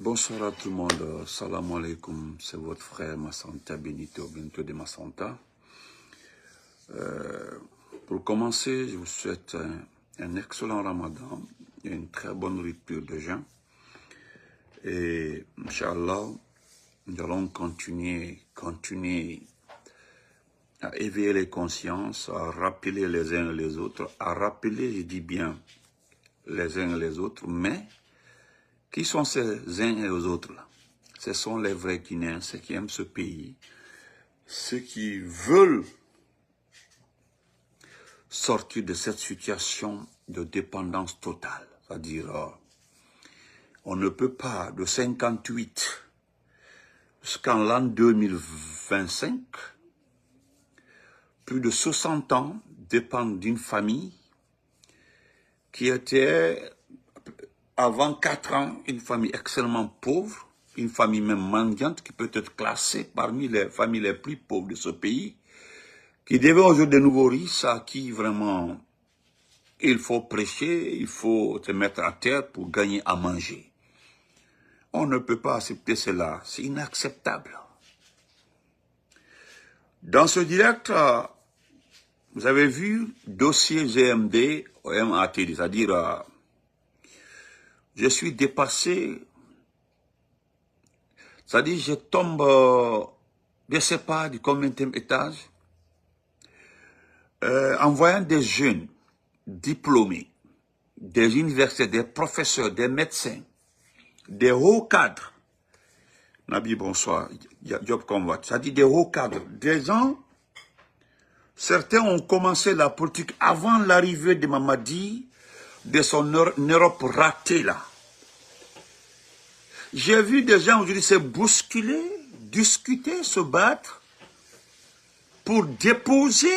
Bonsoir à tout le monde, salam alaikum, c'est votre frère Massanta Benito, bientôt de Massanta. Pour commencer, je vous souhaite un excellent ramadan et une très bonne rupture de jeûne. Et Inch'Allah, nous allons continuer à éveiller les consciences, à rappeler les uns et les autres, à rappeler, je dis bien, les uns et les autres, mais qui sont ces uns et les autres là? Ce sont les vrais Guinéens, ceux qui aiment ce pays, ceux qui veulent sortir de cette situation de dépendance totale. C'est-à-dire, on ne peut pas, de 58 jusqu'en l'an 2025, plus de 60 ans dépendre d'une famille qui était, avant 4 ans, une famille extrêmement pauvre, une famille même mendiante qui peut être classée parmi les familles les plus pauvres de ce pays, qui devient aujourd'hui de nouveaux riches à qui vraiment il faut prêcher, il faut se mettre à terre pour gagner à manger. On ne peut pas accepter cela, c'est inacceptable. Dans ce direct, vous avez vu dossier GMD au MAT, c'est-à-dire je suis dépassé, c'est-à-dire je tombe, je ne sais pas du combienième étage, en voyant des jeunes diplômés, des universités, des professeurs, des médecins, des hauts cadres. Nabi, bonsoir, Job Combat, c'est-à-dire des hauts cadres, des gens, certains ont commencé la politique avant l'arrivée de Mamadi, de son Europe ratée là. J'ai vu des gens aujourd'hui se bousculer, discuter, se battre pour déposer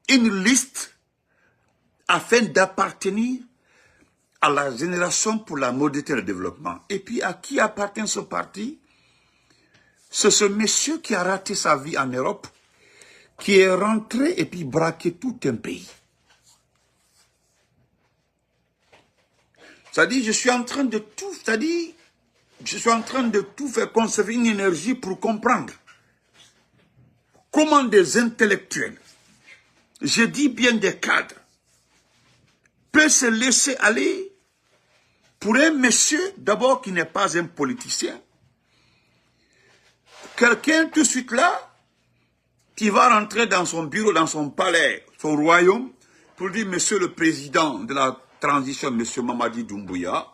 une liste afin d'appartenir à la génération pour la modernité et le développement. Et puis à qui appartient ce parti? C'est ce monsieur qui a raté sa vie en Europe, qui est rentré et puis braqué tout un pays. C'est-à-dire, je suis en train de tout, c'est-à-dire, je suis en train de tout faire conserver une énergie pour comprendre comment des intellectuels, je dis bien des cadres, peuvent se laisser aller pour un monsieur, d'abord qui n'est pas un politicien, quelqu'un tout de suite là, qui va rentrer dans son bureau, dans son palais, son royaume, pour dire, monsieur le président de la transition, monsieur Mamadi Doumbouya,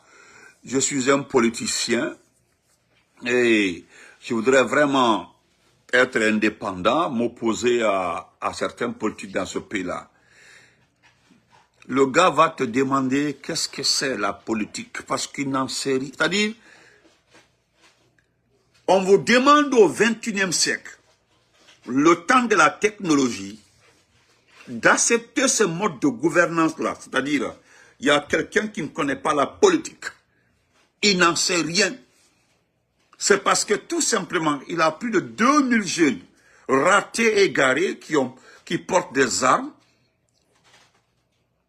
je suis un politicien et je voudrais vraiment être indépendant, m'opposer à certains politiques dans ce pays-là. Le gars va te demander qu'est-ce que c'est la politique, parce qu'il n'en sait rien. C'est-à-dire, on vous demande au XXIe siècle, le temps de la technologie, d'accepter ce mode de gouvernance-là. C'est-à-dire, il y a quelqu'un qui ne connaît pas la politique. Il n'en sait rien. C'est parce que tout simplement, il a plus de 2000 jeunes ratés et égarés qui portent des armes.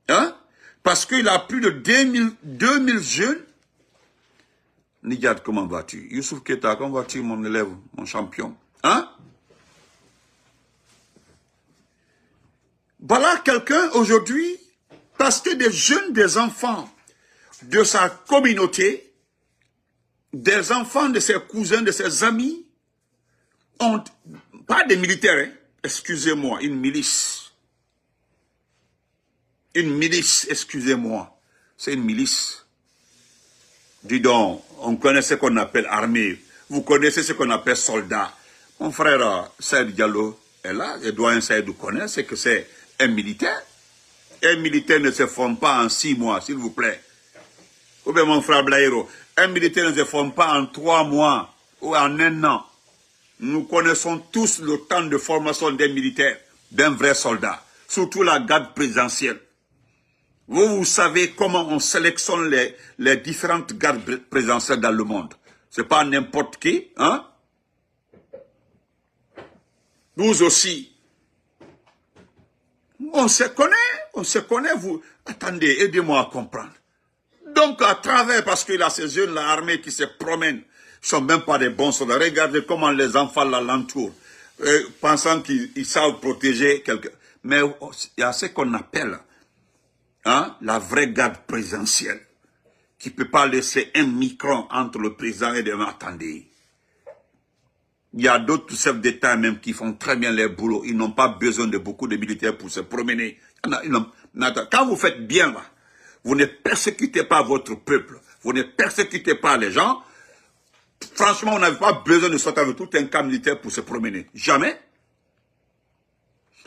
Hein? Parce qu'il a plus de 2000 jeunes. Nigad, comment vas-tu? Youssouf Keta, comment vas-tu, mon élève, mon champion? Hein? Voilà quelqu'un aujourd'hui, parce que des jeunes, des enfants de sa communauté, des enfants de ses cousins, de ses amis, ont, pas des militaires, hein, excusez-moi, une milice. Une milice, excusez-moi, c'est une milice. Dis donc, on connaît ce qu'on appelle armée, vous connaissez ce qu'on appelle soldat. Mon frère Saïd Diallo est là, et doyen Saïd connaît ce que c'est un militaire. Un militaire ne se forme pas en 6 mois, s'il vous plaît. Ou bien mon frère Blairo, un militaire ne se forme pas en 3 mois ou en 1 an. Nous connaissons tous le temps de formation des militaires, d'un vrai soldat, surtout la garde présidentielle. Vous savez comment on sélectionne les différentes gardes présidentielles dans le monde. C'est pas n'importe qui, hein? Vous aussi. On se connaît, vous. Attendez, aidez-moi à comprendre. Donc, à travers, parce qu'il a ces jeunes, l'armée qui se promènent, ils sont même pas des bons soldats. Regardez comment les enfants l'entourent, pensant qu'ils savent protéger quelqu'un. Mais il y a ce qu'on appelle la vraie garde présidentielle, qui ne peut pas laisser un micron entre le président et les attendez. Il y a d'autres chefs d'État même qui font très bien leur boulot. Ils n'ont pas besoin de beaucoup de militaires pour se promener. Quand vous faites bien là, vous ne persécutez pas votre peuple, vous ne persécutez pas les gens. Franchement, on n'avait pas besoin de sortir avec tout un camp militaire pour se promener. Jamais.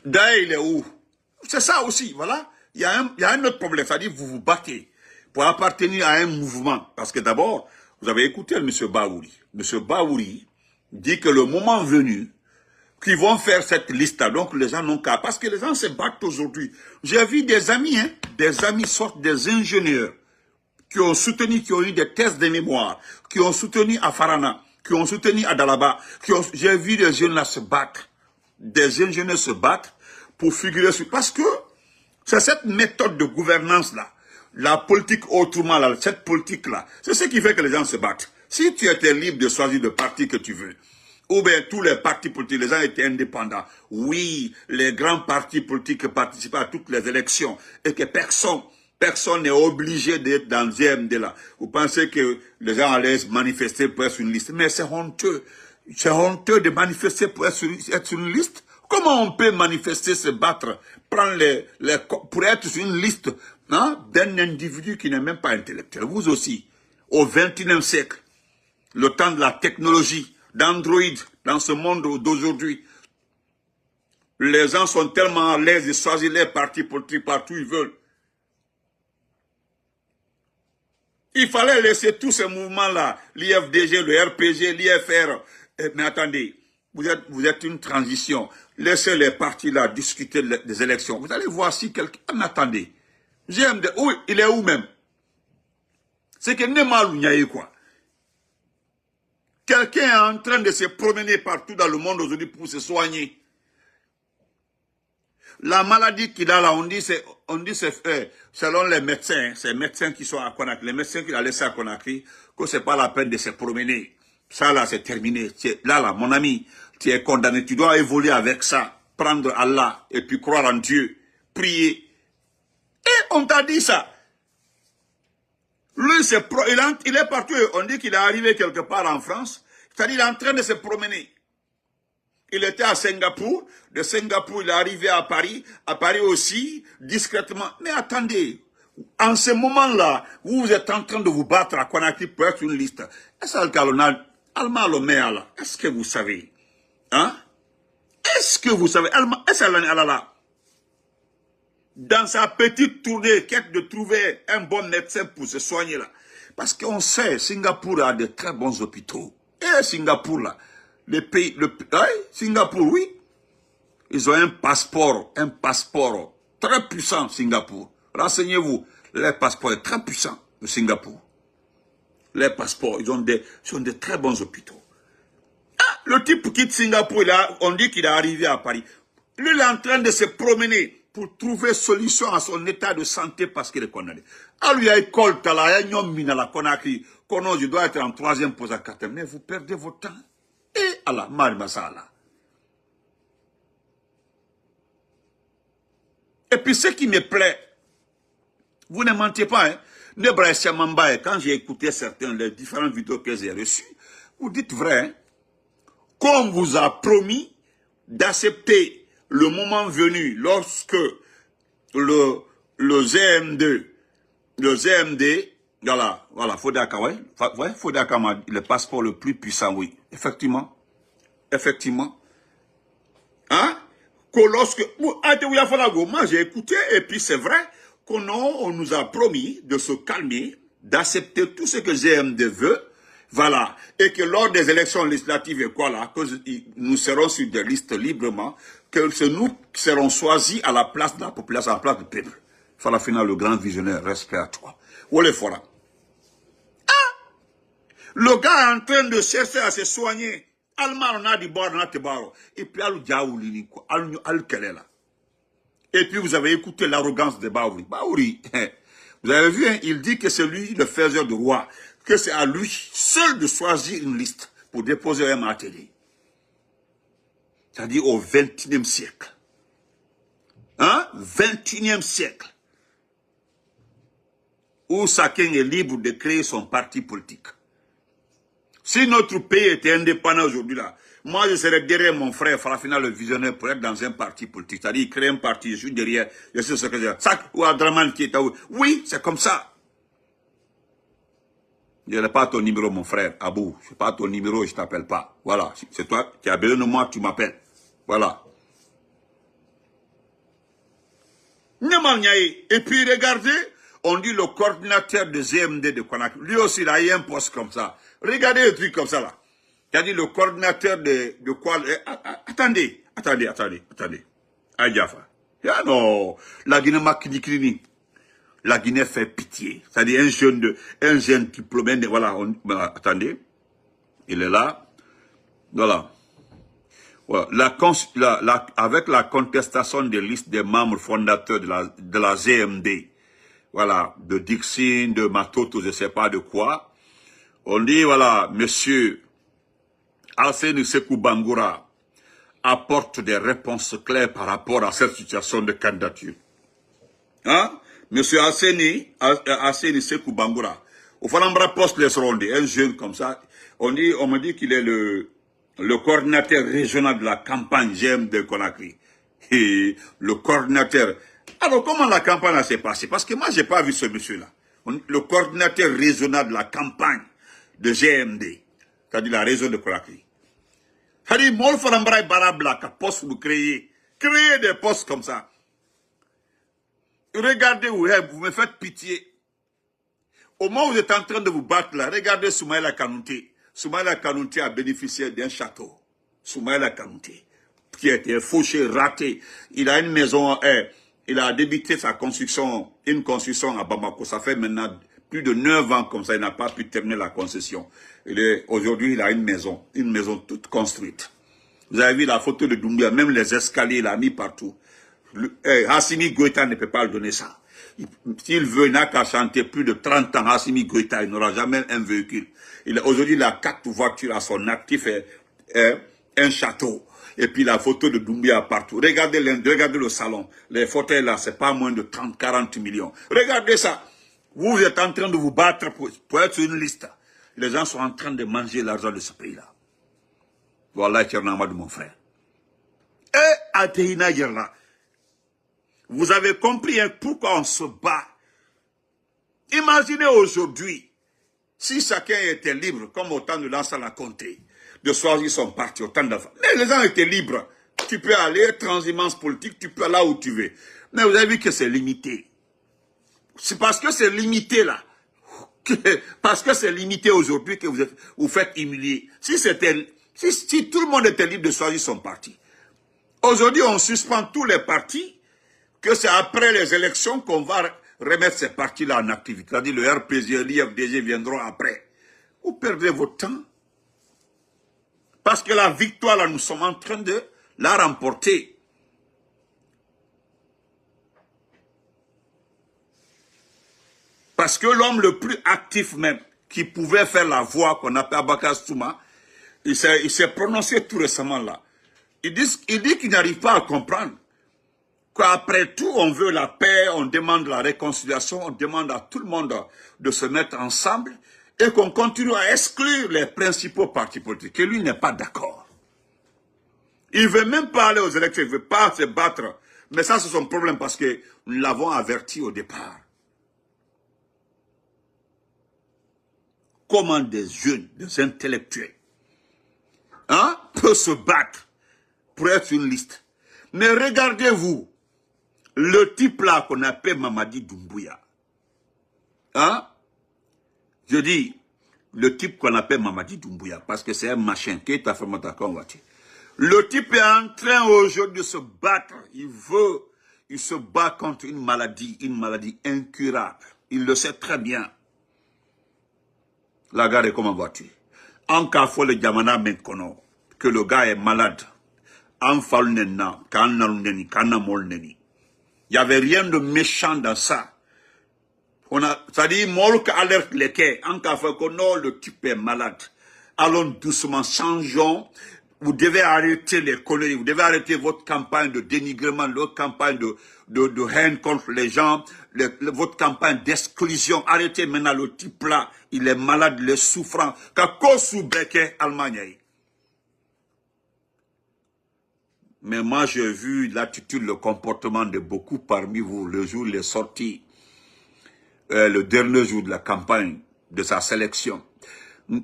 D'ailleurs, il est où? C'est ça aussi, voilà. Il y a un autre problème, c'est-à-dire vous vous battez pour appartenir à un mouvement. Parce que d'abord, vous avez écouté M. Baouri. M. Baouri dit que le moment venu, qu'ils vont faire cette liste-là, donc les gens n'ont qu'à... Parce que les gens se battent aujourd'hui. J'ai vu des amis sortent des ingénieurs qui ont soutenu, qui ont eu des tests de mémoire, qui ont soutenu à Farana, qui ont soutenu à Dalaba. J'ai vu des jeunes là se battre. Des ingénieurs se battre pour figurer sur... Parce que c'est cette méthode de gouvernance-là, la politique autrement, là, cette politique-là, c'est ce qui fait que les gens se battent. Si tu étais libre de choisir le parti que tu veux, ou bien tous les partis politiques, les gens étaient indépendants, oui, les grands partis politiques participaient à toutes les élections, et que personne n'est obligé d'être dans le GMD là. Vous pensez que les gens allaient se manifester pour être sur une liste, mais c'est honteux. C'est honteux de manifester pour être sur une liste. Comment on peut manifester, se battre, prendre pour être sur une liste d'un individu qui n'est même pas intellectuel? Vous aussi, au XXIe siècle, le temps de la technologie, d'Android, dans ce monde d'aujourd'hui, les gens sont tellement à l'aise de choisir les partis politiques partout où ils veulent. Il fallait laisser tous ces mouvements-là, l'IFDG, le RPG, l'IFR. Mais attendez, vous êtes une transition. Laissez les partis-là discuter des élections. Vous allez voir si quelqu'un... Attendez. GMD, oui, il est où même? C'est que Nemalounia quoi. Quelqu'un est en train de se promener partout dans le monde aujourd'hui pour se soigner. La maladie qu'il a là, on dit c'est selon les médecins, ces médecins qui sont à Conakry, les médecins qu'il a laissés à Conakry, que c'est pas la peine de se promener. Ça là, c'est terminé. Là, mon ami, tu es condamné. Tu dois évoluer avec ça, prendre Allah et puis croire en Dieu, prier. Et on t'a dit ça. Lui, il est partout. On dit qu'il est arrivé quelque part en France. C'est-à-dire qu'il est en train de se promener. Il était à Singapour. De Singapour, il est arrivé à Paris. À Paris aussi, discrètement. Mais attendez, en ce moment-là, vous êtes en train de vous battre à Conakry pour être une liste. Est-ce que vous savez? Est-ce que vous savez? Dans sa petite tournée, quête de trouver un bon médecin pour se soigner là. Parce qu'on sait, Singapour a de très bons hôpitaux. Et Singapour là, Singapour, oui. Ils ont un passeport très puissant, Singapour. Renseignez-vous, les passeports sont très puissants de Singapour. Les passeports, ils ont de très bons hôpitaux. Le type quitte Singapour, on dit qu'il est arrivé à Paris. Lui, il est en train de se promener pour trouver solution à son état de santé parce qu'il est condamné. Lui, il y a école, je dois être en 3e pose à 4e, mais vous perdez votre temps. Et Allah, Masala. Et puis ce qui me plaît, vous ne mentez pas, hein. Nebraska Mambaye, quand j'ai écouté les différentes vidéos que j'ai reçues, vous dites vrai, hein, qu'on vous a promis d'accepter le moment venu lorsque le GMD, voilà, Fodaka, ouais, Fodaka, le passeport le plus puissant, oui, effectivement, hein, que lorsque, moi j'ai écouté, et puis c'est vrai qu'on nous a promis de se calmer, d'accepter tout ce que GMD veut, voilà, et que lors des élections législatives et quoi là, que nous serons sur des listes librement, que nous serons choisis à la place de la population, à la place du peuple. Fala final, le grand visionnaire, respect à toi. Olé fora. Le gars est en train de chercher à se soigner. Allemand, on a du bord, on a du bord. Et puis, et puis, vous avez écouté l'arrogance de Baouri. Baouri, Vous avez vu, hein, il dit que c'est lui le faiseur de roi, que c'est à lui seul de choisir une liste pour déposer un ATD. C'est-à-dire au XXIe siècle. Hein? XXIe siècle. Où chacun est libre de créer son parti politique. Si notre pays était indépendant aujourd'hui là, moi je serais derrière mon frère Farafina le visionnaire pour être dans un parti politique. C'est-à-dire il crée un parti, je suis derrière, je suis secrétaire. Ça, ou Adraman qui est à où. Oui, c'est comme ça. Je n'ai pas ton numéro mon frère, Abou. Je n'ai pas ton numéro, je ne t'appelle pas. Voilà, c'est toi qui as besoin de moi, tu m'appelles. Voilà. Et puis regardez, on dit le coordinateur de GMD de Conakry. Lui aussi, il a eu un poste comme ça. Regardez le truc comme ça là. C'est-à-dire le coordinateur de quoi. Attendez. Adjafa. Ah non, la Guinée Makini. La Guinée fait pitié. C'est-à-dire un jeune diplômé. Voilà, attendez. Il est là. Voilà. Voilà. Avec la contestation des listes des membres fondateurs de la GMD, voilà, de Dixine, de Matoto, je ne sais pas de quoi, on dit, voilà, monsieur Alseni Sekou Bangoura apporte des réponses claires par rapport à cette situation de candidature. Hein? Monsieur Alseni Sekou Bangoura, au Falambra Poste les Ronde, un jeune comme ça, on me dit qu'il est le coordinateur régional de la campagne GM de Conakry. Et le coordinateur. Alors, comment la campagne s'est passée? Parce que moi, je n'ai pas vu ce monsieur-là. Le coordinateur régional de la campagne de GMD, c'est-à-dire la région de Conakry. C'est-à-dire, Mol Falambra et Barabla, qu'à poste vous créez des postes comme ça. Regardez où vous me faites pitié. Au moment où vous êtes en train de vous battre là, regardez Soumaïla Kanouté. Soumaïla Kanouté a bénéficié d'un château. Soumaïla Kanouté, qui a été fauché, raté. Il a une maison, il a débuté une construction à Bamako. Ça fait maintenant plus de 9 ans comme ça, il n'a pas pu terminer la concession. Aujourd'hui, il a une maison toute construite. Vous avez vu la photo de Doumbia, même les escaliers, il a mis partout. Hassimi Goïta ne peut pas lui donner ça. S'il veut, il n'a qu'à chanter plus de 30 ans. Hassimi Goïta, il n'aura jamais un véhicule. Aujourd'hui, il a 4 voitures à son actif et un château. Et puis la photo de Doumbia partout. Regardez le salon. Les fauteuils là, c'est pas moins de 30-40 millions. Regardez ça. Vous êtes en train de vous battre pour être sur une liste. Les gens sont en train de manger l'argent de ce pays-là. Voilà, Tchernamadou, mon frère. Et Atehina Yerla. Vous avez compris pourquoi on se bat. Imaginez aujourd'hui, si chacun était libre, comme au temps de Lansana Conté, de choisir son parti, au temps d'enfants. Mais les gens étaient libres. Tu peux aller, transhumance politique, tu peux aller là où tu veux. Mais vous avez vu que c'est limité. C'est parce que c'est limité là. Parce que c'est limité aujourd'hui que vous faites humilier. Si tout le monde était libre de choisir son parti. Aujourd'hui, on suspend tous les partis, que c'est après les élections qu'on va remettre ces partis-là en activité. C'est-à-dire le RPG, l'IFDG viendront après. Vous perdez votre temps. Parce que la victoire, là, nous sommes en train de la remporter. Parce que l'homme le plus actif même, qui pouvait faire la voix qu'on appelle Abakar Souma, il s'est prononcé tout récemment là. Il dit qu'il n'arrive pas à comprendre qu'après tout, on veut la paix, on demande la réconciliation, on demande à tout le monde de se mettre ensemble et qu'on continue à exclure les principaux partis politiques. Et lui n'est pas d'accord. Il ne veut même pas aller aux élections, il ne veut pas se battre. Mais ça, c'est son problème parce que nous l'avons averti au départ. Comment des jeunes, des intellectuels, peuvent se battre pour être une liste. Mais regardez-vous, le type là qu'on appelle Mamadi Doumbouya. Je dis, le type qu'on appelle Mamadi Doumbouya, parce que c'est un machin qui est à faire voiture. Le type est en train aujourd'hui de se battre. Il se bat contre une maladie incurable. Il le sait très bien. La gare est comme en voiture. En cas faut le Djamana Menkono, que le gars est malade. En falnena, kanna neni, kanna mol neni. Il n'y avait rien de méchant dans ça. Ça dit, Molk alerte les quais. En cas que non, le type est malade. Allons doucement, changeons. Vous devez arrêter les conneries. Vous devez arrêter votre campagne de dénigrement, votre campagne de haine contre les gens, votre campagne d'exclusion. Arrêtez maintenant le type là. Il est malade, il est souffrant. Mais moi, j'ai vu l'attitude, le comportement de beaucoup parmi vous le jour où il est sorti. Le dernier jour de la campagne de sa sélection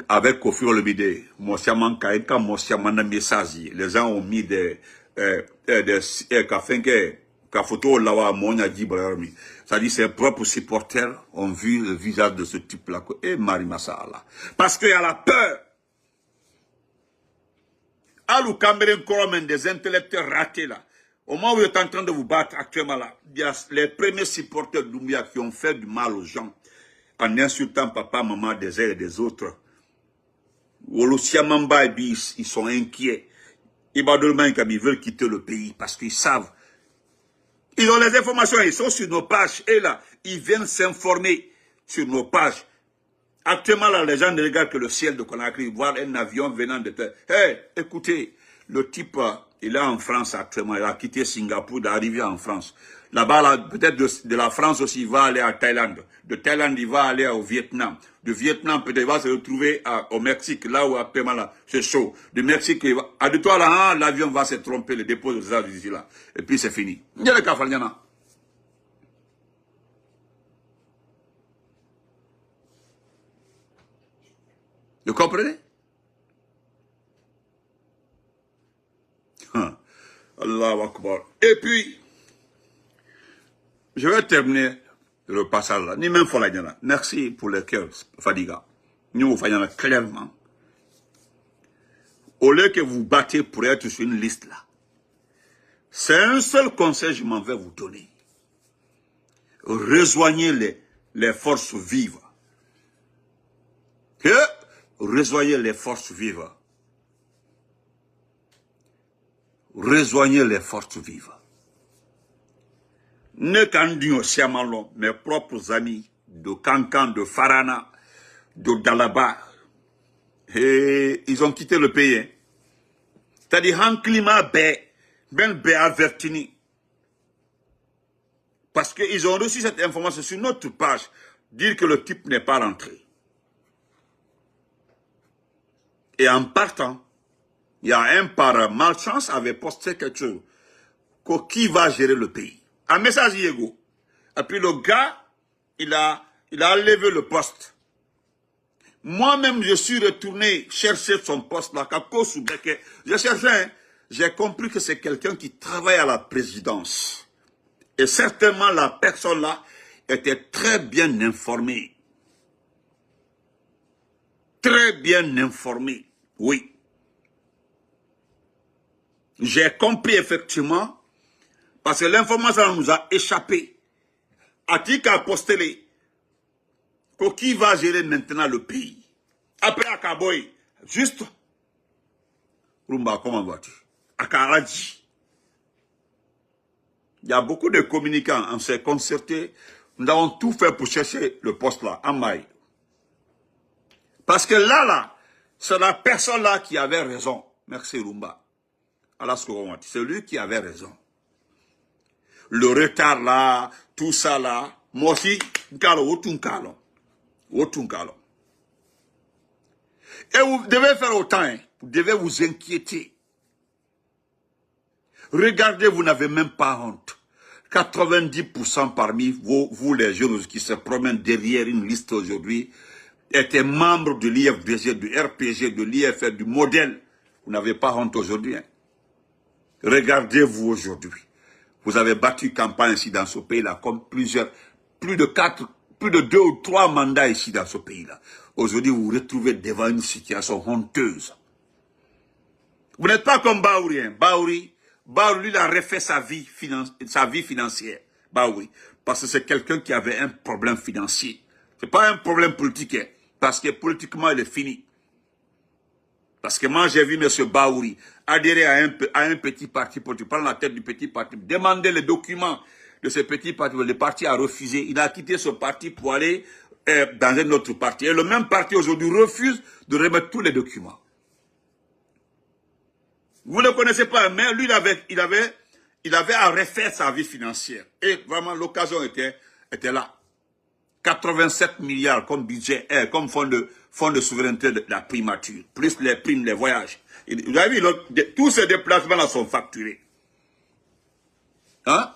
avec Kofi Olomide, les gens ont mis des photos là ça dit ses propres supporters ont vu le visage de ce type là et Marie Massala parce qu'il y a la peur. Alou Cameroun Koromen, des intellectuels ratés là. Au moment où vous êtes en train de vous battre actuellement là, il y a les premiers supporters d'Oumbia qui ont fait du mal aux gens en insultant papa, maman des uns et des autres. Wolosiamamba, ils sont inquiets. Ils veulent quitter le pays parce qu'ils savent. Ils ont les informations, ils sont sur nos pages. Et là, ils viennent s'informer sur nos pages. Actuellement, là, les gens ne regardent que le ciel de Conakry, voir un avion venant de terre. Hey, écoutez, le type, il est en France actuellement, il a quitté Singapour, d'arriver en France. Là-bas, là, peut-être de la France aussi, il va aller à Thaïlande. De Thaïlande, il va aller au Vietnam. De Vietnam, peut-être, il va se retrouver au Mexique, là où actuellement, là, c'est chaud. Du Mexique, il va, à de toi, là, l'avion va se tromper, le dépôt de ça, ici, là. Et puis, c'est fini. Il y a le Kafaliana. Vous comprenez? Allahu Akbar. Et puis, je vais terminer le passage là. Ni même Folayana. Merci pour le cœur, Fadiga. Nous, Folayana, clairement. Au lieu que vous battez pour être sur une liste là, c'est un seul conseil que je m'en vais vous donner. Rejoignez les forces vives. Rejoignez les forces vives. Rejoignez les forces vives. Ne candions Siamalon, mes propres amis de Kankan, de Farana, de Dalaba, et ils ont quitté le pays. C'est-à-dire, un climat ben avertini. Parce qu'ils ont reçu cette information sur notre page, dire que le type n'est pas rentré. Et en partant, il y a un par malchance avait posté quelque chose. Qui va gérer le pays? Un message Yego. Et puis le gars, il a enlevé le poste. Moi-même, je suis retourné chercher son poste là. Je cherchais, j'ai compris que c'est quelqu'un qui travaille à la présidence. Et certainement, la personne là était très bien informée. Très bien informée, oui. J'ai compris effectivement, parce que l'information nous a échappé. Atika a postulé, qui va gérer maintenant le pays. Après Akaboy, juste, Rumba, comment vas-tu? Akaraji. Il y a beaucoup de communicants, on s'est concerté, nous avons tout fait pour chercher le poste là, en maille. Parce que là, c'est la personne là qui avait raison. Merci Rumba. C'est lui qui avait raison. Le retard là, tout ça là, moi aussi, et vous devez faire autant, hein. Vous devez vous inquiéter. Regardez, vous n'avez même pas honte. 90% parmi vous les jeunes qui se promènent derrière une liste aujourd'hui, étaient membres de l'IFDG, du RPG, de l'IFR, du modèle. Vous n'avez pas honte aujourd'hui. Hein. Regardez-vous aujourd'hui. Vous avez battu campagne ici dans ce pays-là, comme plus de 2 ou 3 mandats ici dans ce pays-là. Aujourd'hui, vous vous retrouvez devant une situation honteuse. Vous n'êtes pas comme Baouri. Hein. Baouri, il a refait sa vie financière. Baouri. Parce que c'est quelqu'un qui avait un problème financier. Ce n'est pas un problème politique. Hein, parce que politiquement, il est fini. Parce que moi, j'ai vu M. Baouri adhérer à un petit parti politique, prendre la tête du petit parti, demander les documents de ce petit parti. Le parti a refusé. Il a quitté ce parti pour aller dans un autre parti. Et le même parti aujourd'hui refuse de remettre tous les documents. Vous ne le connaissez pas, mais lui, il avait à refaire sa vie financière. Et vraiment, l'occasion était là. 87 milliards comme budget, comme fonds de souveraineté de la primature, plus les primes, les voyages. Vous avez vu, tous ces déplacements-là sont facturés. Hein?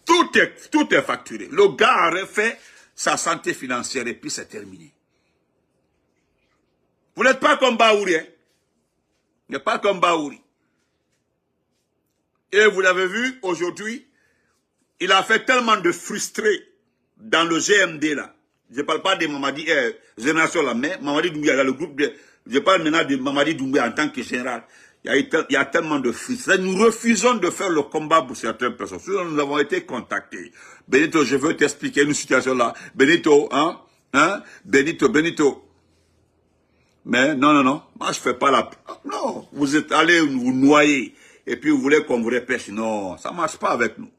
Tout est facturé. Le gars a refait sa santé financière et puis c'est terminé. Vous n'êtes pas comme Baouri, hein? Vous n'êtes pas comme Baouri. Et vous l'avez vu, aujourd'hui, il a fait tellement de frustrés dans le GMD là. Je ne parle pas de Mamadi, génération là, mais Mamadi Doumbouya, dans le groupe de... Je parle maintenant de Mamadi Doumbouya en tant que général. Il y a tellement de frustrés. Nous refusons de faire le combat pour certaines personnes. Nous avons été contactés. Benito, je veux t'expliquer une situation là. Benito, Benito. Mais non. Moi, je ne fais pas la... Non, vous êtes allés vous noyer. Et puis, vous voulez qu'on vous repêche. Non, ça ne marche pas avec nous.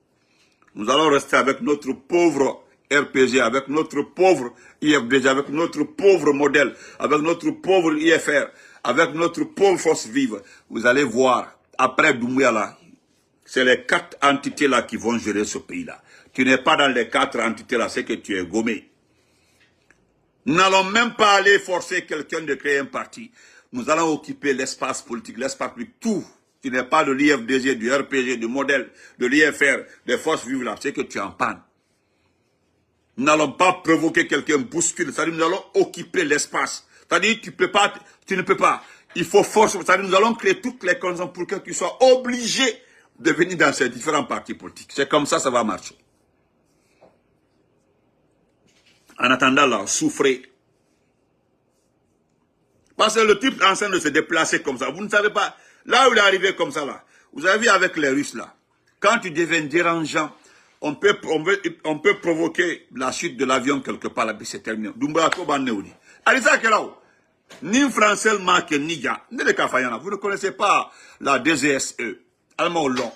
Nous allons rester avec notre pauvre RPG, avec notre pauvre IFDG, avec notre pauvre modèle, avec notre pauvre IFR, avec notre pauvre force vive. Vous allez voir, après Doumbouya là, c'est les 4 entités là qui vont gérer ce pays-là. Tu n'es pas dans les 4 entités là, c'est que tu es gommé. Nous n'allons même pas aller forcer quelqu'un de créer un parti. Nous allons occuper l'espace politique, l'espace public, tout. Tu n'es pas de l'IFDG, du RPG, du modèle, de l'IFR, des forces vives là, c'est que tu es en panne. Nous n'allons pas provoquer quelqu'un, bousculer, c'est-à-dire nous allons occuper l'espace. C'est-à-dire tu ne peux pas. Il faut forcer, c'est-à-dire nous allons créer toutes les conditions pour que tu sois obligé de venir dans ces différents partis politiques. C'est comme ça va marcher. En attendant là, souffrez. Parce que le type est en train de se déplacer comme ça. Vous ne savez pas, là où il est arrivé comme ça là, vous avez vu avec les Russes là, quand tu deviens dérangeant, on peut provoquer la chute de l'avion quelque part là, puis c'est terminé. Doumbouya Kobaneoudi. Alisa Kelao, ni français marque ni ya, ni le Kafayana, vous ne connaissez pas la DGSE, Allemand long.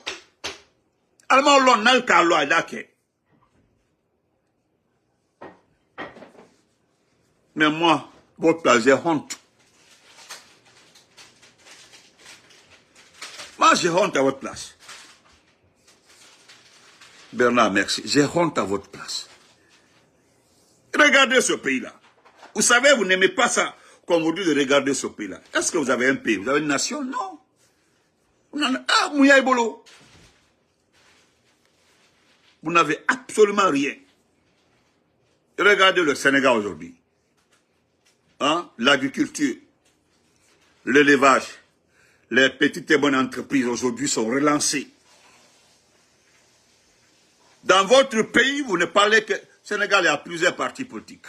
Allemand long, n'a le Kalo Adake. Mais moi, votre place, j'ai honte. Moi, j'ai honte à votre place. Bernard, merci. J'ai honte à votre place. Regardez ce pays-là. Vous savez, vous n'aimez pas ça qu'on vous dit de regarder ce pays-là. Est-ce que vous avez un pays? Vous avez une nation? Non. Ah, Mouya Ebolo. Vous n'avez absolument rien. Regardez le Sénégal aujourd'hui. Hein? L'agriculture, l'élevage, les petites et bonnes entreprises aujourd'hui sont relancées. Dans votre pays, vous ne parlez que... Sénégal, il y a plusieurs partis politiques.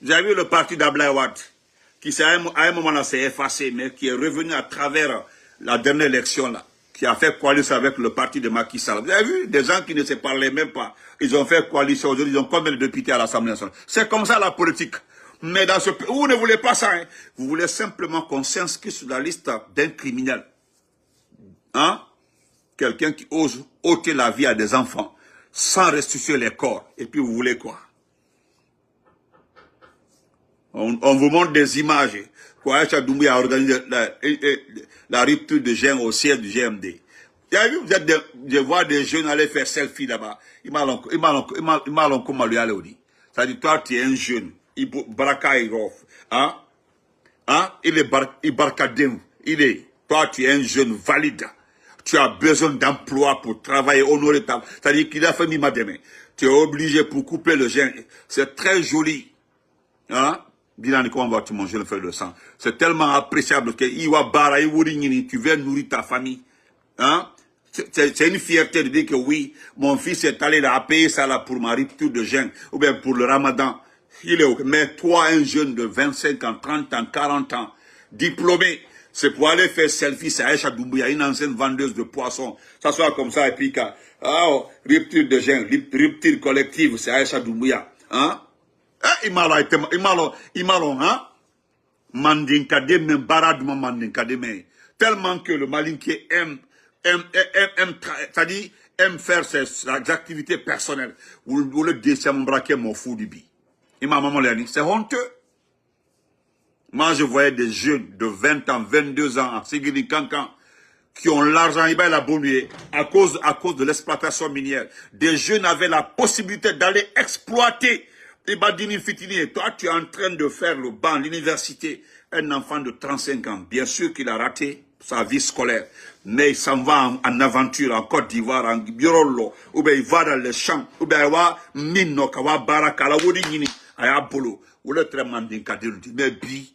Vous avez vu le parti d'Ablaye Wade, qui à un moment là s'est effacé, mais qui est revenu à travers la dernière élection là, qui a fait coalition avec le parti de Macky Sall. Vous avez vu des gens qui ne se parlaient même pas. Ils ont fait coalition aujourd'hui, ils ont combien de députés à l'Assemblée nationale? C'est comme ça la politique. Mais dans ce pays, vous ne voulez pas ça. Hein? Vous voulez simplement qu'on s'inscrive sur la liste d'un criminel. Hein? Quelqu'un qui ose ôter la vie à des enfants sans restituer les corps. Et puis vous voulez quoi? On vous montre des images. Aïcha Doumbouya a organisé la rupture de gènes au siège du GMD. Vous avez vu, je vois des jeunes aller faire selfie là-bas. Ils m'ont comme lui aller au dit. Ça dit, toi, tu es un jeune. Baraka Irof. Hein? Hein? Il est barkadem. Toi, tu es un jeune valide. Tu as besoin d'emploi pour travailler, honorer ta... C'est-à-dire qu'il a fait Mima demain. Tu es obligé pour couper le gène. C'est très joli. Hein? Dis-le comment vas-tu manger le feu de sang. C'est tellement appréciable que tu viens nourrir ta famille. Hein? C'est une fierté de dire que oui, mon fils est allé là, payer ça là pour ma rupture de gène, ou bien pour le ramadan. Il est OK. Mais toi, un jeune de 25 ans, 30 ans, 40 ans, diplômé, c'est pour aller faire selfie, c'est Aïcha Doumbouya, une ancienne vendeuse de poissons. Ça soit comme ça, et puis, rupture de gène, rupture collective, c'est Aïcha Doumbouya. Hein? Hein? Mandinkademe, Baradma Mandinkademe. Tellement que le Malinké aime c'est-à-dire, aime faire ses activités personnelles. Ou le décès, mon braquet, mon fou du bi. Et ma maman l'a dit, c'est honteux. Moi, je voyais des jeunes de 20 ans, 22 ans, à Ségiri Kankan, qui ont l'argent, ils la bonne à cause de l'exploitation minière. Des jeunes avaient la possibilité d'aller exploiter. Et Badini Fitini, toi, tu es en train de faire le banc, l'université. Un enfant de 35 ans, bien sûr qu'il a raté sa vie scolaire, mais il s'en va en aventure en Côte d'Ivoire, en Birolo, ou bien il va dans les champs, ou bien il va Mino, Kawa Baraka, la Wodini, à Bolo, ou le traitement d'un cadre, mais bi,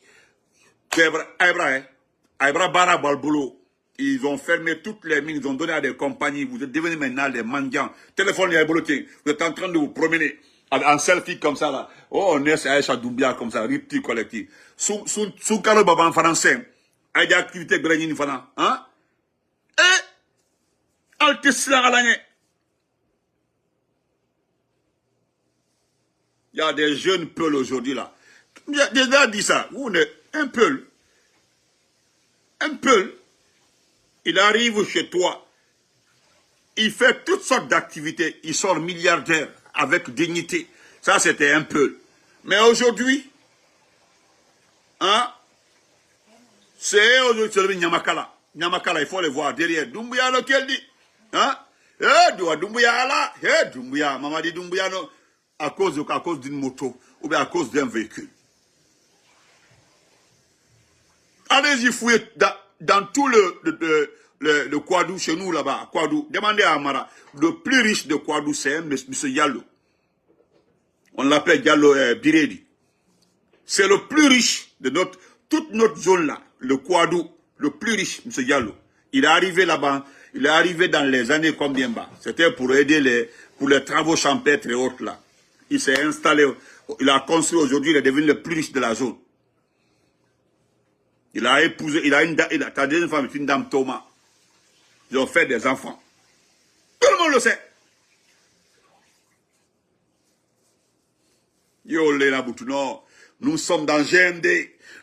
Aïbra Bara Balbolo, ils ont fermé toutes les mines, ils ont donné à des compagnies, vous êtes devenus maintenant des mendiants. Téléphone, il y a vous êtes en train de vous promener en selfie comme ça là. Oh, on est à Aïcha Doumbia comme ça, ripti collectif. Sous Kalo Baba en français, il y a des activités grenier fana, hein? Et, Altesla Galagné. Il y a des jeunes peuls aujourd'hui là. Il y a des gars qui disent ça. On est un peul. Un peul. Il arrive chez toi. Il fait toutes sortes d'activités. Il sort milliardaire avec dignité. Ça, c'était un peul. Mais aujourd'hui, hein, c'est aujourd'hui Nyamakala. Nyamakala, il faut le voir derrière. Doumbouya, lequel dit? Hein? Doumbouya là. Doumbouya. Maman dit Doumbouya, non. À cause d'une moto. Ou bien à cause d'un véhicule. Allez-y fouiller dans tout le Kouadou, chez nous là-bas, Kouadou. Demandez à Amara. Le plus riche de Kouadou, c'est M. Yallo. On l'appelle Yallo Biredi. C'est le plus riche de toute notre zone là. Le Kouadou, le plus riche, M. Yallo. Il est arrivé là-bas. Il est arrivé dans les années combien bas? C'était pour aider pour les travaux champêtres et autres là. Il s'est installé. Il a construit aujourd'hui, il est devenu le plus riche de la zone. Il a épousé, ta deuxième femme est une dame Thomas. Ils ont fait des enfants. Tout le monde le sait. Yo, Léna Boutouno, nous sommes dans GMD.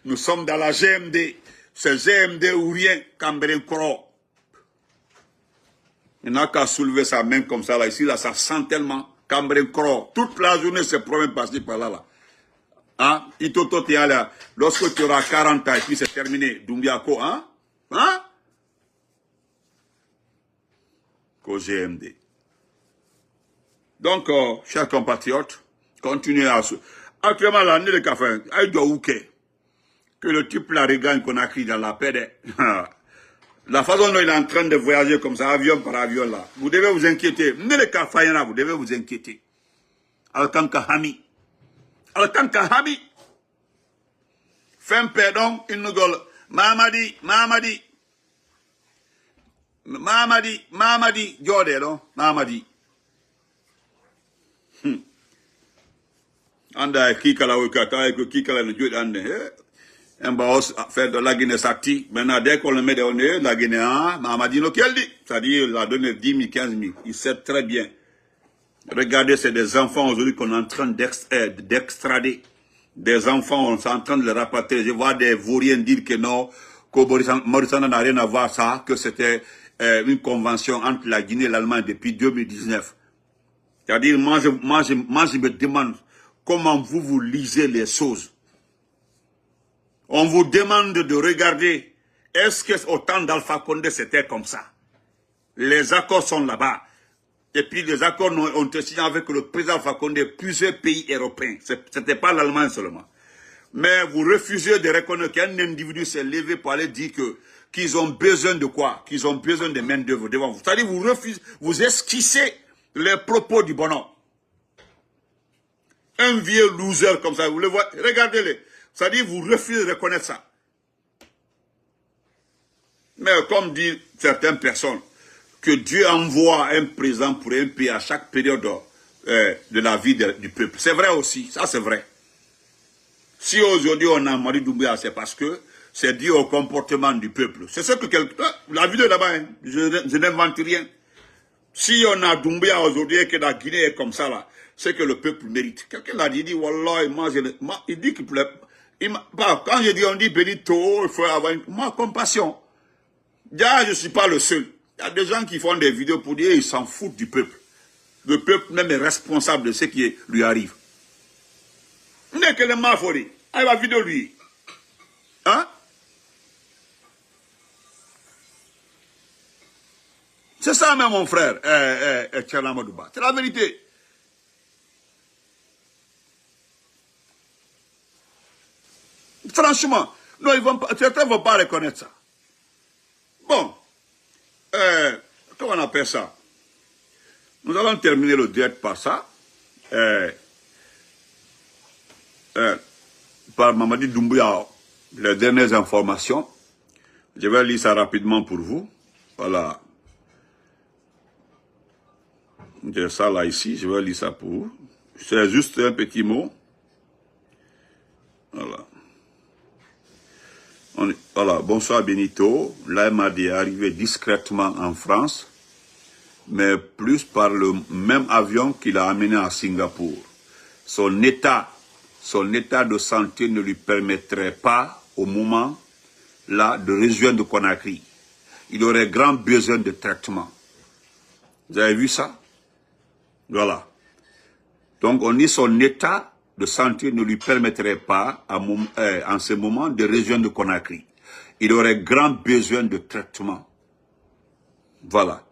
Nous sommes dans la GMD. C'est GMD ou rien, Cambéré Koro. Il n'a qu'à soulever sa main comme ça, là. Ici, là, ça sent tellement. Cambéré Koro. Toute la journée, se promène par-ci, par-là, là. Hein? Itoto là. Lorsque tu auras 40 ans et puis c'est terminé, Doumbia-Ko, hein? Hein? Qu'au GMD. Donc, chers compatriotes, continuez à se... Actuellement, l'année de café, il doit ouké. Que le type la regagne qu'on a écrit dans la paix. La façon dont il est en train de voyager comme ça, avion par avion là, vous devez vous inquiéter. Ne le café là, vous devez vous inquiéter. Alkan Kahami. Alkan Kahami. Femme pardon, il nous gueule. Mamadi, Jodé, non? Mamadi. Anda, kikala wikata, kikala ne Jodé, ande. On va faire de la Guinée Sakti. Maintenant, dès qu'on le met dans la Guinée, Mamadi, no, qu'elle dit? C'est-à-dire, il a donné 10 000, 15 000. Il sait très bien. Regardez, c'est des enfants aujourd'hui qu'on est en train d'extrader. Des enfants, on est en train de les rapatrier. Je vois des vauriens dire que non, que Mauritanie n'a rien à voir ça, que c'était une convention entre la Guinée et l'Allemagne depuis 2019. C'est-à-dire, moi, je me demande comment vous lisez les choses. On vous demande de regarder, est-ce que au temps d'Alpha Condé, c'était comme ça? Les accords sont là-bas. Et puis les accords ont été signés avec le président Alpha Condé, plusieurs pays européens. Ce n'était pas l'Allemagne seulement. Mais vous refusez de reconnaître qu'un individu s'est levé pour aller dire qu'ils ont besoin de quoi? Qu'ils ont besoin de main-d'œuvre devant vous. C'est-à-dire vous refusez, vous esquissez les propos du bonhomme. Un vieux loser comme ça, vous le voyez, regardez-le. C'est-à-dire vous refusez de reconnaître ça. Mais comme disent certaines personnes, que Dieu envoie un président pour un pays à chaque période de la vie du peuple. C'est vrai aussi, ça c'est vrai. Si aujourd'hui on a Madi Doumbouya, c'est parce que c'est dû au comportement du peuple. C'est ce que la vidéo là-bas, hein, je n'invente rien. Si on a Doumbouya aujourd'hui et que la Guinée est comme ça là, c'est que le peuple mérite. Quelqu'un l'a dit, il dit, Wallah, il dit qu'il plaît. Quand je dis, on dit Benito, il faut avoir compassion. Déjà, je ne suis pas le seul. Il y a des gens qui font des vidéos pour dire qu'ils s'en foutent du peuple. Le peuple même est responsable de ce qui lui arrive. N'est que le mafori. Ah, il va vidéo lui. Hein? C'est ça même mon frère, Tcherna Madouba. C'est la vérité. Franchement, non, certains ne vont pas reconnaître ça. Bon, comment on appelle ça? Nous allons terminer le direct par ça. Par Mamadi Doumbouya, les dernières informations. Je vais lire ça rapidement pour vous. Voilà. J'ai ça là ici, je vais lire ça pour vous. C'est juste un petit mot. Voilà. Voilà, bonsoir Benito. L'AMAD est arrivé discrètement en France, mais plus par le même avion qu'il a amené à Singapour. Son état de santé ne lui permettrait pas, au moment là, de rejoindre Conakry. Il aurait grand besoin de traitement. Vous avez vu ça? Voilà. Donc on dit son état de santé ne lui permettrait pas, en ce moment, de rejoindre Conakry. Il aurait grand besoin de traitement. Voilà.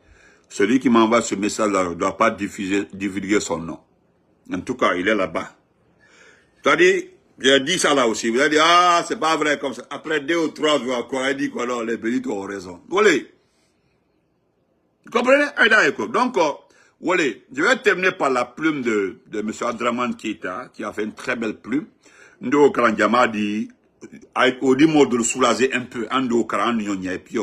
Celui qui m'envoie ce message-là ne doit pas divulguer son nom. En tout cas, il est là-bas. C'est-à-dire, j'ai dit ça là aussi. Vous avez dit, ah, c'est pas vrai comme ça. Après 2 ou 3 jours, quoi, il dit quoi, non, les Bénitos ont raison. Voilà. Vous comprenez? Donc, voilà. Je vais terminer par la plume de M. Abdraman Keïta, qui a fait une très belle plume. Ndo Karanjama dit, au mot de le soulager un peu, Ando Karan, et puis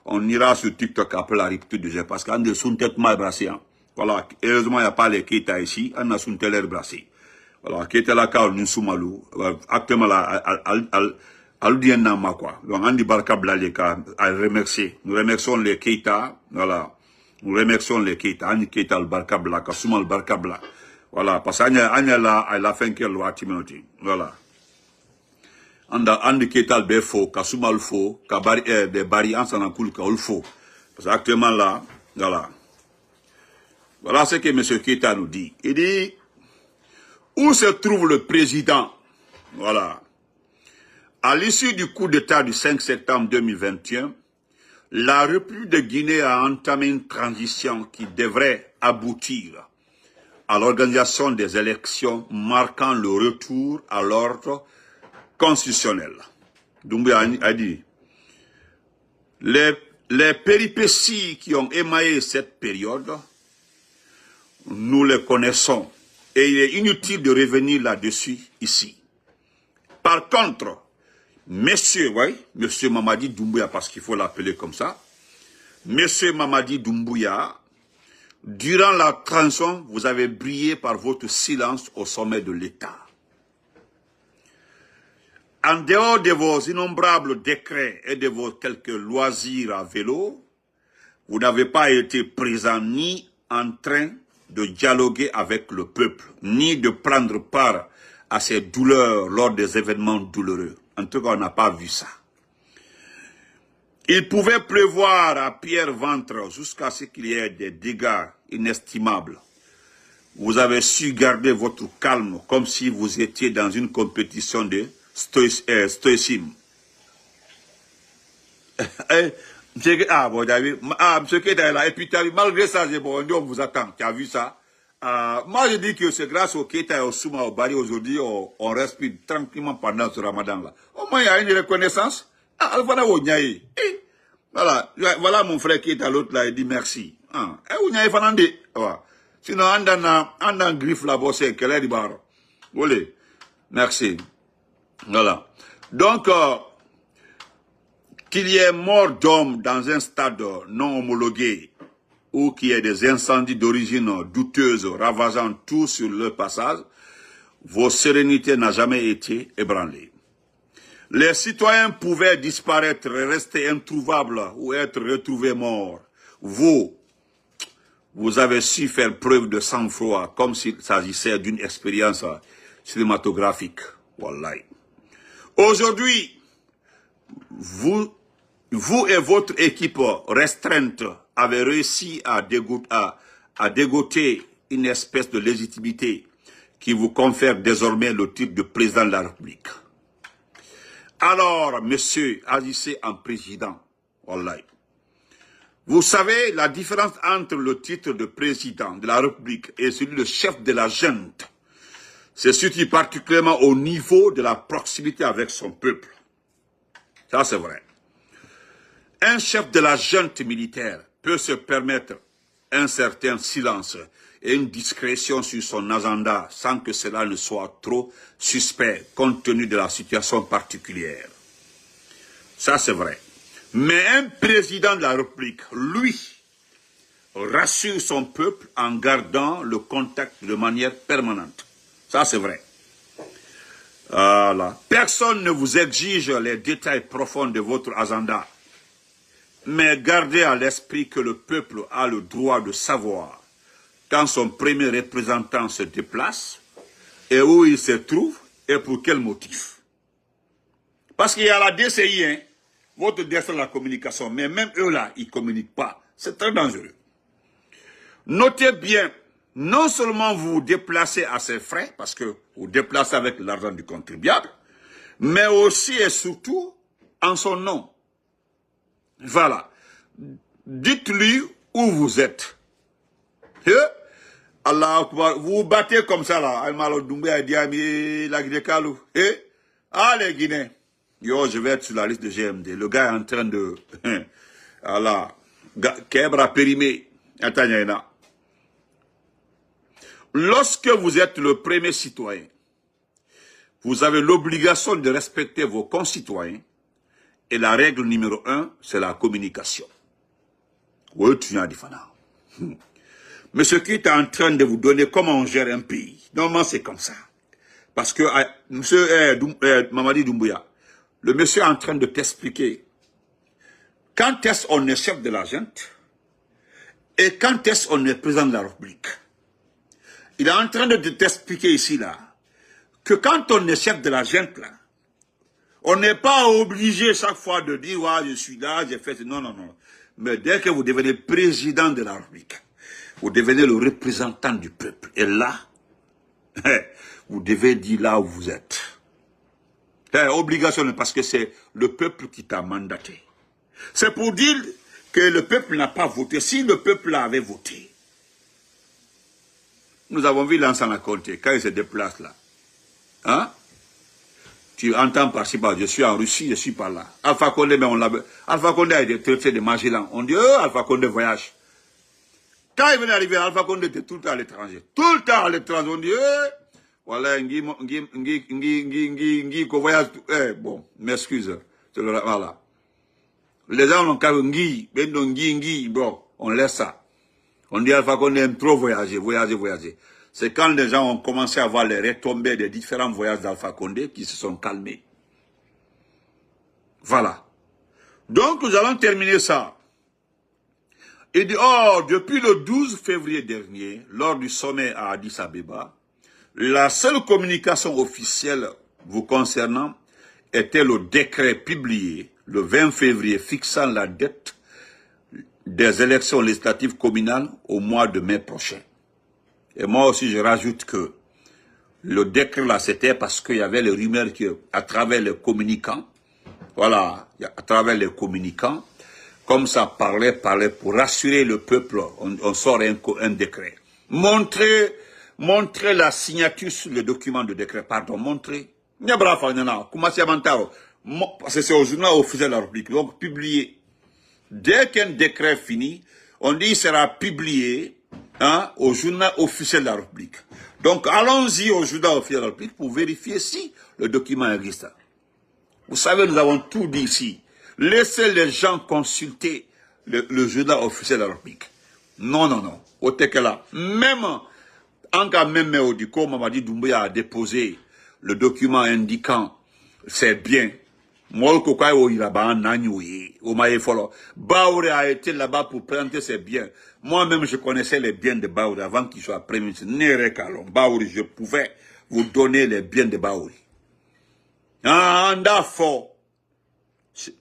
on ira sur TikTok après la rupture de jeu, parce qu'Ande son tête mal brassé. Voilà. Heureusement, il n'y a pas les Keïta ici, on a son tête brassé. Voilà. Keïta la Kao, Ninsoumalou, actuellement là, Aludien quoi. Donc, Andi Barkabla, les cas, à remercier. Nous remercions les Keïta, voilà. Nous remercions les Keïta, Andi Keïta al-Barkabla, Kasuma al-Barkabla. Voilà, parce qu'Anya là, elle a fait qu'elle loi Timothy. Voilà. Andi Keïta al-Befo, Kasuma al-Fo, Kabari, des Bari, Ansanakul, Kaulfo. Parce qu'actuellement là, voilà. Voilà ce que M. Keïta nous dit. Il dit, où se trouve le président? Voilà. À l'issue du coup d'État du 5 septembre 2021, la République de Guinée a entamé une transition qui devrait aboutir à l'organisation des élections marquant le retour à l'ordre constitutionnel. Doumbouya a dit, les péripéties qui ont émaillé cette période, nous les connaissons et il est inutile de revenir là-dessus ici. Par contre, Monsieur Mamadi Doumbouya, parce qu'il faut l'appeler comme ça, Monsieur Mamadi Doumbouya, durant la transition, vous avez brillé par votre silence au sommet de l'État. En dehors de vos innombrables décrets et de vos quelques loisirs à vélo, vous n'avez pas été présent ni en train de dialoguer avec le peuple, ni de prendre part à ses douleurs lors des événements douloureux. En tout cas, on n'a pas vu ça. Il pouvait pleuvoir à pierre ventre jusqu'à ce qu'il y ait des dégâts inestimables. Vous avez su garder votre calme comme si vous étiez dans une compétition de stoïcisme. Ah, bon, David. Ah, M. Keïta est là. Et puis, malgré ça, bon, on vous attend. Tu as vu ça? Moi, je dis que c'est grâce au Keïta et au Souma, au Bari, aujourd'hui, on respire tranquillement pendant ce ramadan-là. Au moins, il y a une reconnaissance. Ah, voilà, voilà, voilà mon frère Keïta, l'autre là, il dit merci. Ah, et Fanande. Sinon, on a griffe là-bas, c'est qu'elle est du bar. Voilà. Merci. Voilà. Donc, qu'il y ait mort d'hommes dans un stade non homologué, ou qu'il y ait des incendies d'origine douteuse ravageant tout sur le passage, vos sérénités n'ont jamais été ébranlées. Les citoyens pouvaient disparaître, rester introuvables ou être retrouvés morts. Vous avez su faire preuve de sang-froid comme s'il s'agissait d'une expérience cinématographique. Wallahi. Aujourd'hui, vous et votre équipe restreinte avait réussi à dégoter une espèce de légitimité qui vous confère désormais le titre de président de la République. Alors, monsieur, agissez en président. Wallahi. Vous savez la différence entre le titre de président de la République et celui de chef de la junte. C'est surtout particulièrement au niveau de la proximité avec son peuple. Ça, c'est vrai. Un chef de la junte militaire peut se permettre un certain silence et une discrétion sur son agenda sans que cela ne soit trop suspect compte tenu de la situation particulière. Ça, c'est vrai. Mais un président de la République, lui, rassure son peuple en gardant le contact de manière permanente. Ça, c'est vrai. Voilà. Personne ne vous exige les détails profonds de votre agenda. Mais gardez à l'esprit que le peuple a le droit de savoir quand son premier représentant se déplace et où il se trouve et pour quel motif. Parce qu'il y a la DCI, hein, votre destin de la communication, mais même eux là, ils ne communiquent pas. C'est très dangereux. Notez bien, non seulement vous vous déplacez à ses frais, parce que vous déplacez avec l'argent du contribuable, mais aussi et surtout en son nom. Voilà. Dites-lui où vous êtes. Allah, vous vous battez comme ça là. Ah, les Guinéens. Yo, je vais être sur la liste de GMD. Le gars est en train de... Allah. Kebra périmé. Lorsque vous êtes le premier citoyen, vous avez l'obligation de respecter vos concitoyens. Et la règle numéro 1, c'est la communication. Oui, tu as dit Fana. Mais ce qui est en train de vous donner comment on gère un pays, normalement c'est comme ça. Parce que monsieur Mamadi Doumbouya, le monsieur est en train de t'expliquer quand est-ce qu'on est chef de la junte et quand est-ce qu'on est président de la République. Il est en train de t'expliquer ici là que quand on est chef de la junte là, on n'est pas obligé chaque fois de dire ouais, je suis là, j'ai fait... Non, non, non. Mais dès que vous devenez président de la République, vous devenez le représentant du peuple. Et là, vous devez dire là où vous êtes. Obligation, parce que c'est le peuple qui t'a mandaté. C'est pour dire que le peuple n'a pas voté. Si le peuple avait voté, nous avons vu Lansana Conté, quand il se déplace là. Hein? Tu entends par-ci, je suis en Russie, je suis par là. Alpha Condé, mais on l'a... Alpha Condé a été traité de Magellan. On dit, Alpha Condé voyage. Quand il venait d'arriver, Alpha Condé était tout le temps à l'étranger. Tout le temps à l'étranger. On dit, voilà, Ngi voyage. Bon, m'excuse. Voilà. Les gens ont qu'à Ngi, bon, on laisse ça. On dit, Alpha Condé aime trop voyager. C'est quand les gens ont commencé à voir les retombées des différents voyages d'Alpha Condé qui se sont calmés. Voilà. Donc, nous allons terminer ça. Il dit, depuis le 12 février dernier, lors du sommet à Addis Abeba, la seule communication officielle vous concernant était le décret publié le 20 février fixant la date des élections législatives communales au mois de mai prochain. Et moi aussi, je rajoute que le décret là, c'était parce qu'il y avait les rumeurs qu'à travers les communicants, voilà, à travers les communicants, comme ça parlait pour rassurer le peuple, on sort un décret. Montrer la signature sur le document de décret, pardon, montrer. Parce que c'est au journal officiel de la République, donc publié. Dès qu'un décret finit, on dit qu'il sera publié au journal officiel de la République. Donc allons-y au journal officiel de la République pour vérifier si le document existe. Vous savez, nous avons tout dit ici. Laissez les gens consulter le journal officiel de la République. Non, non, non. Au Tekela, même en cas même Odiko, Mamadi Doumbouya a déposé le document indiquant c'est bien. Baouré a été là-bas pour présenter ses biens. Moi-même, je connaissais les biens de Baouré avant qu'il soit premier ministre. Baouré, je pouvais vous donner les biens de Baouré.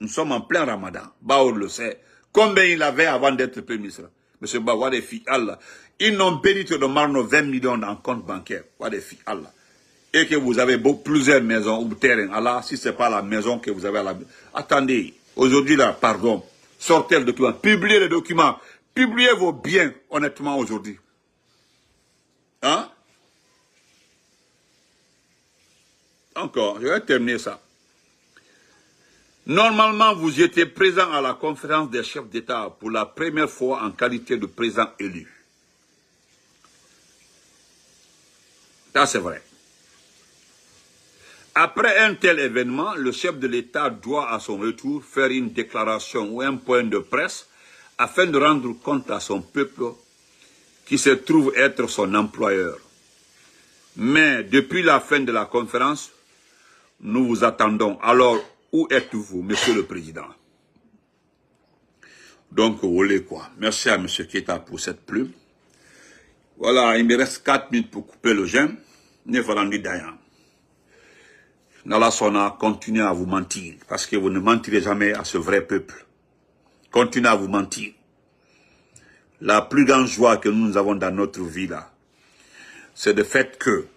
Nous sommes en plein Ramadan. Baouré le sait. Combien il avait avant d'être Premier ministre? Monsieur Bawa des filles Allah. Ils n'ont béni de marno 20 millions dans compte bancaire. Wa des filles Allah. Et que vous avez plusieurs maisons ou terrains. Allah, si ce n'est pas la maison que vous avez à la... Attendez, aujourd'hui là, pardon, sortez le document, publiez le document, publiez vos biens, honnêtement, aujourd'hui. Hein? Encore, je vais terminer ça. Normalement, vous étiez présent à la conférence des chefs d'État pour la première fois en qualité de président élu. Ça, c'est vrai. Après un tel événement, le chef de l'État doit à son retour faire une déclaration ou un point de presse afin de rendre compte à son peuple qui se trouve être son employeur. Mais depuis la fin de la conférence, nous vous attendons. Alors, où êtes-vous, Monsieur le Président? Donc, voilà quoi. Merci à Monsieur Keita pour cette plume. Voilà, il me reste 4 minutes pour couper le jeûne. Ne faisons rien. Nala Sona, continuez à vous mentir, parce que vous ne mentirez jamais à ce vrai peuple. Continuez à vous mentir. La plus grande joie que nous avons dans notre vie là, c'est le fait que,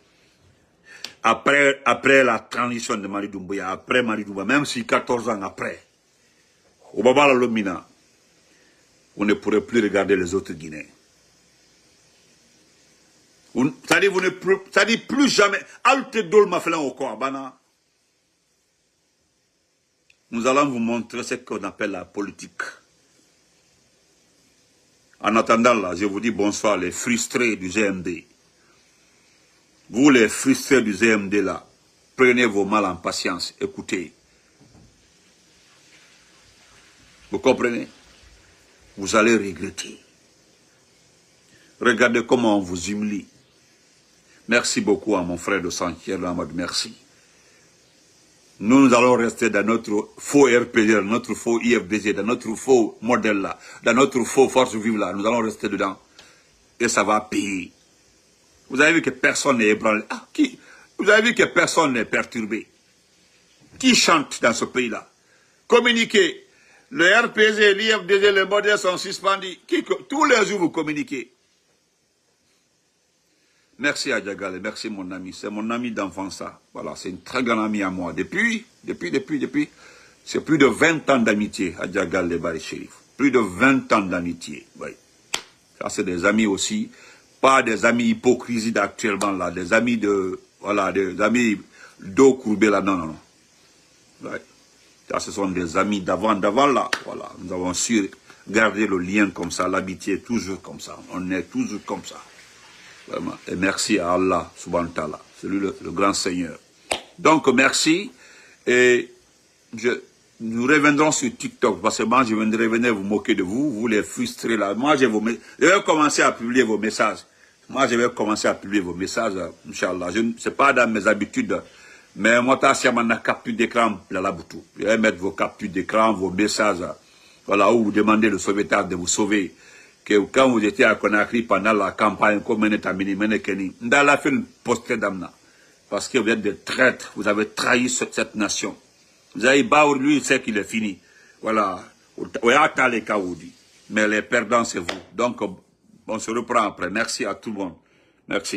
après la transition de Mali Doumbouya, après Mali Doumbouya, même si 14 ans après, au Baba Lomina, vous ne pourrez plus regarder les autres Guinéens. C'est-à-dire, vous ne plus, c'est-à-dire plus jamais, Alte Dolma Felan au Koabana. Nous allons vous montrer ce qu'on appelle la politique. En attendant là, je vous dis bonsoir les frustrés du GMD. Vous les frustrés du GMD là, prenez vos mal en patience, écoutez. Vous comprenez? Vous allez regretter. Regardez comment on vous humilie. Merci beaucoup à mon frère de Saint-Pierre, merci. Nous allons rester dans notre faux RPG, dans notre faux IFDG, dans notre faux modèle là, dans notre faux force vive là. Nous allons rester dedans. Et ça va payer. Vous avez vu que personne n'est ébranlé. Ah, qui? Vous avez vu que personne n'est perturbé. Qui chante dans ce pays-là? Communiquez. Le RPG, l'IFDG, les modèles sont suspendus. Tous les jours, vous communiquez. Merci à Diagale, merci mon ami. C'est mon ami d'enfance, ça. Voilà, c'est une très grande amie à moi. Depuis, c'est plus de 20 ans d'amitié à Diagale de Bari Chérif. Plus de 20 ans d'amitié. Oui. Ça, c'est des amis aussi. Pas des amis hypocrisie d'actuellement, là. Des amis de, voilà, des amis d'eau courbée, là. Non, non, non. Ouais. Ça, ce sont des amis d'avant, là. Voilà. Nous avons su garder le lien comme ça, l'amitié toujours comme ça. On est toujours comme ça. Vraiment. Et merci à Allah, subhanahu wa ta'ala. C'est lui le grand Seigneur. Donc, merci. Et nous reviendrons sur TikTok. Parce que moi, je viendrai venir vous moquer de vous. Vous les frustrer là. Moi, je vais commencer à publier vos messages. Moi, je vais commencer à publier vos messages, Inch'Allah. Ce n'est pas dans mes habitudes. Mais moi, si on a capture d'écran, je vais mettre vos captures d'écran, vos messages. Voilà, où vous demandez le sauvetage de vous sauver. Que quand vous étiez à Conakry pendant la campagne, comme dans la fin, poster d'Amna. Parce que vous êtes des traîtres, vous avez trahi cette nation. Vous avez baour, lui, il sait qu'il est fini. Voilà. Mais les perdants, c'est vous. Donc, on se reprend après. Merci à tout le monde. Merci.